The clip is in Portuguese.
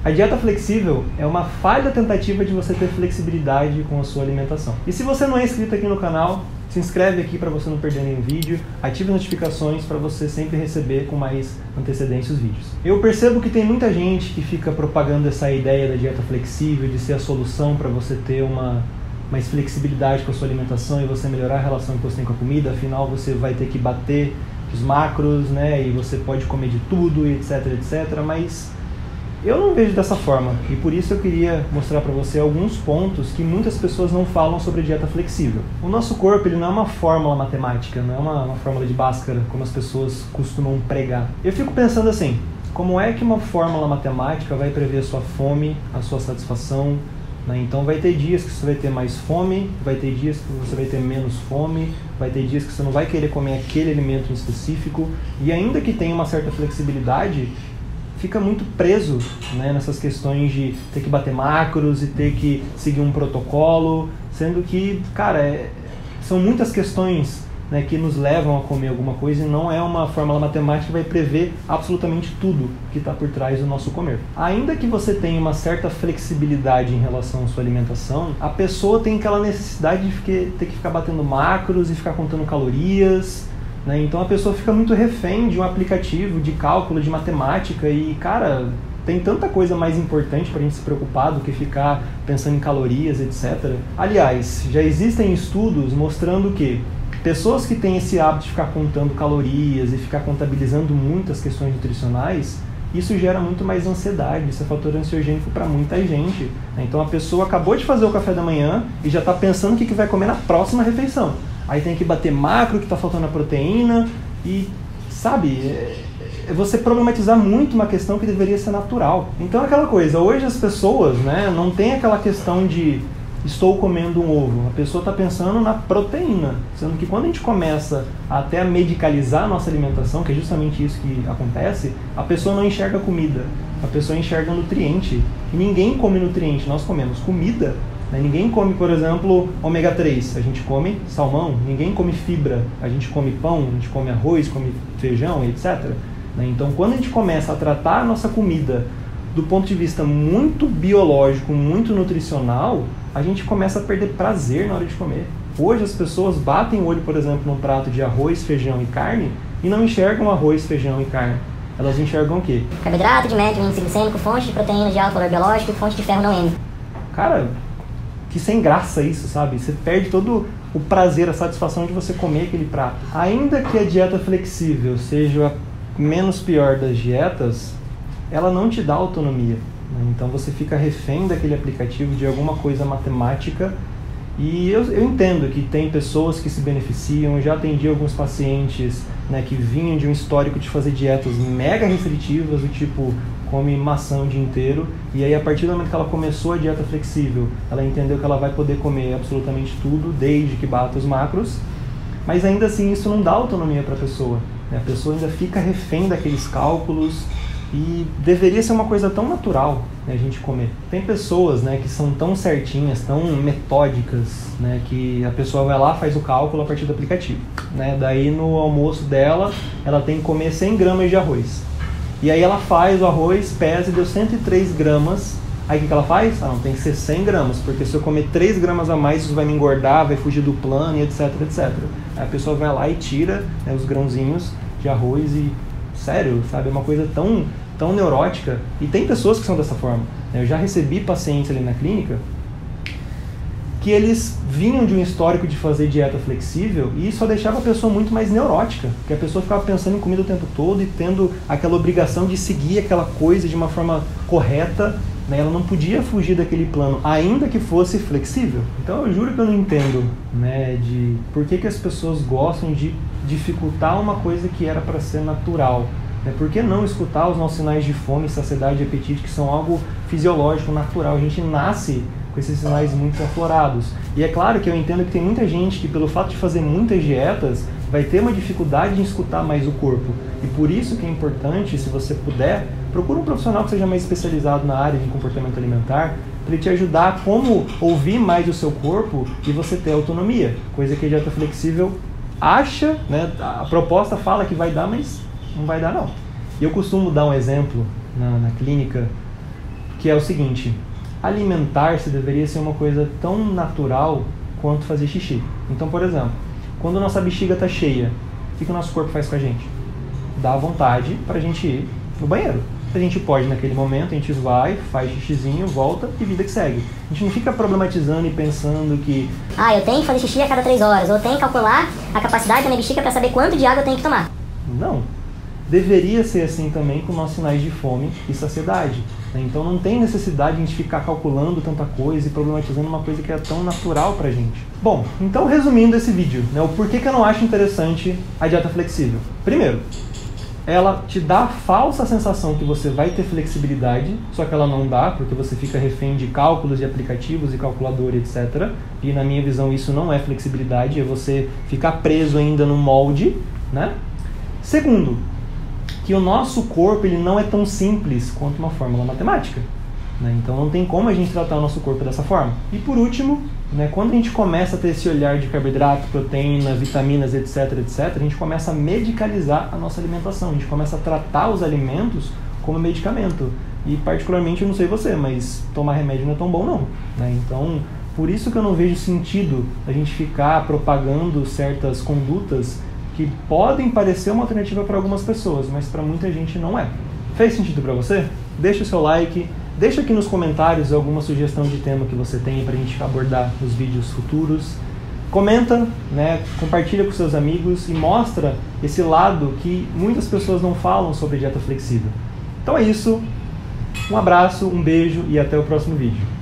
A dieta flexível é uma falha tentativa de você ter flexibilidade com a sua alimentação. E se você não é inscrito aqui no canal, se inscreve aqui para você não perder nenhum vídeo, ative as notificações para você sempre receber com mais antecedência os vídeos. Eu percebo que tem muita gente que fica propagando essa ideia da dieta flexível, de ser a solução para você ter mais flexibilidade com a sua alimentação e você melhorar a relação que você tem com a comida, afinal você vai ter que bater os macros, né, e você pode comer de tudo, etc, etc, mas eu não vejo dessa forma, e por isso eu queria mostrar para você alguns pontos que muitas pessoas não falam sobre dieta flexível. O nosso corpo ele não é uma fórmula matemática, não é uma fórmula de Bhaskara, como as pessoas costumam pregar. Eu fico pensando assim, como é que uma fórmula matemática vai prever a sua fome, a sua satisfação, né? Então vai ter dias que você vai ter mais fome, vai ter dias que você vai ter menos fome, vai ter dias que você não vai querer comer aquele alimento em específico, e ainda que tenha uma certa flexibilidade, fica muito preso, né, nessas questões de ter que bater macros e ter que seguir um protocolo, sendo que, cara, são muitas questões, né, que nos levam a comer alguma coisa e não é uma fórmula matemática que vai prever absolutamente tudo que está por trás do nosso comer. Ainda que você tenha uma certa flexibilidade em relação à sua alimentação, a pessoa tem aquela necessidade de ter que ficar batendo macros e ficar contando calorias, né? Então a pessoa fica muito refém de um aplicativo de cálculo, de matemática e, cara, tem tanta coisa mais importante para a gente se preocupar do que ficar pensando em calorias, etc. Aliás, já existem estudos mostrando que pessoas que têm esse hábito de ficar contando calorias e ficar contabilizando muitas questões nutricionais, isso gera muito mais ansiedade, isso é fator ansiogênico para muita gente. Então a pessoa acabou de fazer o café da manhã e já está pensando o que vai comer na próxima refeição. Aí tem que bater macro, que está faltando a proteína e, sabe, é você problematizar muito uma questão que deveria ser natural. Então é aquela coisa, hoje as pessoas, né, não tem aquela questão de estou comendo um ovo. A pessoa está pensando na proteína, sendo que quando a gente começa até a medicalizar a nossa alimentação, que é justamente isso que acontece, a pessoa não enxerga comida, a pessoa enxerga nutriente. E ninguém come nutriente, nós comemos comida. Ninguém come, por exemplo, ômega 3, a gente come salmão, ninguém come fibra, a gente come pão, a gente come arroz, come feijão, etc. Então, quando a gente começa a tratar a nossa comida do ponto de vista muito biológico, muito nutricional, a gente começa a perder prazer na hora de comer. Hoje as pessoas batem o olho, por exemplo, num prato de arroz, feijão e carne e não enxergam arroz, feijão e carne. Elas enxergam o quê? Carboidrato de médio índice glicêmico, fonte de proteína de alto valor biológico e fonte de ferro não M. Cara, que sem graça isso, sabe? Você perde todo o prazer, a satisfação de você comer aquele prato. Ainda que a dieta flexível seja a menos pior das dietas, ela não te dá autonomia, né? Então você fica refém daquele aplicativo de alguma coisa matemática. E eu entendo que tem pessoas que se beneficiam. Eu já atendi alguns pacientes, né, que vinham de um histórico de fazer dietas mega restritivas, do tipo come maçã o dia inteiro, e aí a partir do momento que ela começou a dieta flexível, ela entendeu que ela vai poder comer absolutamente tudo, desde que bata os macros, mas ainda assim isso não dá autonomia para a pessoa, né? A pessoa ainda fica refém daqueles cálculos, e deveria ser uma coisa tão natural, né, a gente comer. Tem pessoas, né, que são tão certinhas, tão metódicas, né, que a pessoa vai lá, faz o cálculo a partir do aplicativo, né? Daí no almoço dela, ela tem que comer 100 gramas de arroz. E aí ela faz o arroz, pesa e deu 103 gramas. Aí o que ela faz? Não, tem que ser 100 gramas, porque se eu comer 3 gramas a mais, isso vai me engordar, vai fugir do plano, e etc, etc. Aí a pessoa vai lá e tira, né, os grãozinhos de arroz e, sério, sabe, é uma coisa tão neurótica. E tem pessoas que são dessa forma. Eu já recebi pacientes ali na clínica que eles vinham de um histórico de fazer dieta flexível e só deixava a pessoa muito mais neurótica, porque a pessoa ficava pensando em comida o tempo todo e tendo aquela obrigação de seguir aquela coisa de uma forma correta, né? Ela não podia fugir daquele plano, ainda que fosse flexível. Então eu juro que eu não entendo, né, de por que as pessoas gostam de dificultar uma coisa que era para ser natural. Por que não escutar os nossos sinais de fome, saciedade e apetite, que são algo fisiológico, natural? A gente nasce com esses sinais muito aflorados. E é claro que eu entendo que tem muita gente que, pelo fato de fazer muitas dietas, vai ter uma dificuldade em escutar mais o corpo. E por isso que é importante, se você puder, procure um profissional que seja mais especializado na área de comportamento alimentar, para ele te ajudar a como ouvir mais o seu corpo e você ter autonomia. Coisa que a dieta flexível acha, né? A proposta fala que vai dar, mas não vai dar não. E eu costumo dar um exemplo na clínica que é o seguinte: alimentar-se deveria ser uma coisa tão natural quanto fazer xixi. Então, por exemplo, quando a nossa bexiga está cheia, o que o nosso corpo faz com a gente? Dá vontade para a gente ir no banheiro. A gente pode, naquele momento, a gente vai, faz xixizinho, volta e vida que segue. A gente não fica problematizando e pensando que... eu tenho que fazer xixi a cada 3 horas, ou eu tenho que calcular a capacidade da minha bexiga para saber quanto de água eu tenho que tomar. Não. Deveria ser assim também com nossos sinais de fome e saciedade. Então não tem necessidade de a gente ficar calculando tanta coisa e problematizando uma coisa que é tão natural pra gente. Bom, então resumindo esse vídeo, o porquê que eu não acho interessante a dieta flexível. Primeiro, ela te dá a falsa sensação que você vai ter flexibilidade, só que ela não dá, porque você fica refém de cálculos de aplicativos e calculadora, etc. E na minha visão isso não é flexibilidade, é você ficar preso ainda no molde, né? Segundo, que o nosso corpo ele não é tão simples quanto uma fórmula matemática, né? Então não tem como a gente tratar o nosso corpo dessa forma. E por último, quando a gente começa a ter esse olhar de carboidrato, proteína, vitaminas, etc, a gente começa a medicalizar a nossa alimentação, a gente começa a tratar os alimentos como medicamento. E particularmente, eu não sei você, mas tomar remédio não é tão bom não, né? Então, por isso que eu não vejo sentido a gente ficar propagando certas condutas que podem parecer uma alternativa para algumas pessoas, mas para muita gente não é. Fez sentido para você? Deixa o seu like, deixa aqui nos comentários alguma sugestão de tema que você tem para a gente abordar nos vídeos futuros. Comenta, compartilha com seus amigos e mostra esse lado que muitas pessoas não falam sobre dieta flexível. Então é isso, um abraço, um beijo e até o próximo vídeo.